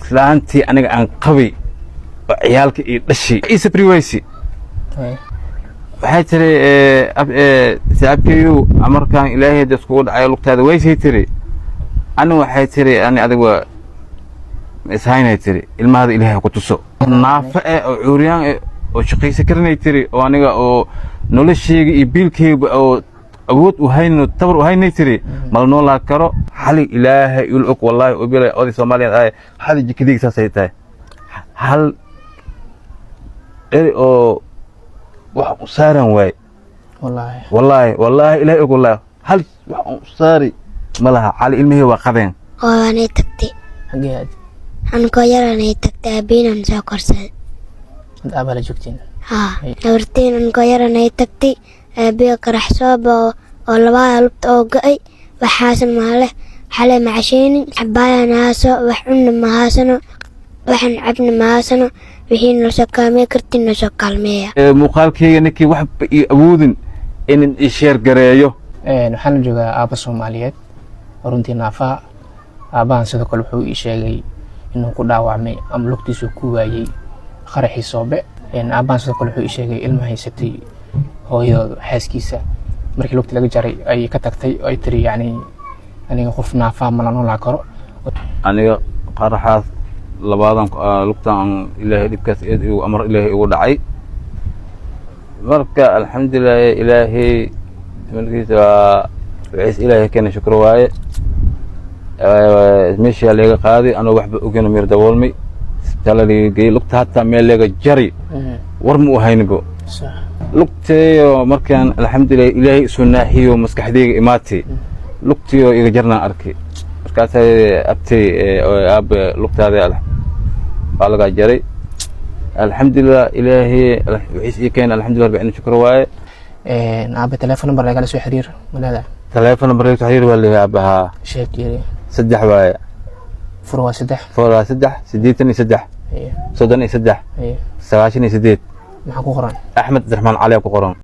islaantii aniga aan qabay oo ciyaalka ii dhashay ii sabri waysi waxay tiri saabkeeyu amarkan ilaahay dadku dhacay lugtaada waysay tiri aniga waxay tiri ani adiga ishaynay tiri ilmaha ilaahay ku tuso naafa oo cuuriyaan oo shaqaysa karinay tiri oo aniga oo noloshayga iyo biilkayga oo awood u hayno tabar u haynay tiri mal noolaa karo xali ilaahay ul og wallahi oo bilay oday Soomaaliyeed ay xali jikadiga saasay tahay hal oo wax u saaran way wallahi ilaahay og wallahi hal wax u saari malaha xali ilmihii waa qadeen oo aanay tagtay hageed anko yaranay tagtay beenan soo korsay abala joogtiin dawarteen anko yaranay tagtay biyo qarax soobo oo labada lubta oo go'ay waxaasan maale xalay macasheen xabaayanaas wax cunna mahaasano waxan cabna mahaasano wixii noo soo kaalmey kartina soo kaalmeeya muuqaalkayga ninkii wax awoodin in sheer gareeyo waxaan joogaa aaba Soomaaliyeed runtii naafa aabahan sidoo kale wuxuu ii sheegay inuu ku dhaawacmay ama lugtiisu ku waayay qaraxii soobe aabahan sidoo kale wuxuu ii sheegay ilmaha haysatay hooyadooda xaaskiisa markii lugta laga jaray ay ka tagtay ay tiri yani aniga qof naafa ma la noolaa karo aniga qaraxaas labadan lugtaan ilaahay dhibkaas iyo amar ilaahay ugu dhacay marka alxamdulillah ilaahay markiisa wiis ilaahay kana shukr waaye meesha laga qaaday anoo waxba ogeyn mir daboolmay talali geey lugta hatta meel laga jari war mu haynbo lugteeyo markaan alxamdulillah ilaahay sunaahiyo maskaxdayga imaatay lugtiyo iga jarnaa arkay markaas abtay aab lugtaada waa laga jaray alxamdulillah ilaahay wiis ii keen alxamdulillah rabbi shukr waaye aab telefoon number laga soo xiriir malada telefoon number laga soo xiriir waa leeyahay aabaha sheekay saddex waaye furwa saddex 83 33 98 maxaa ku qoran Axmed Abdirahmaan Cali ku qoran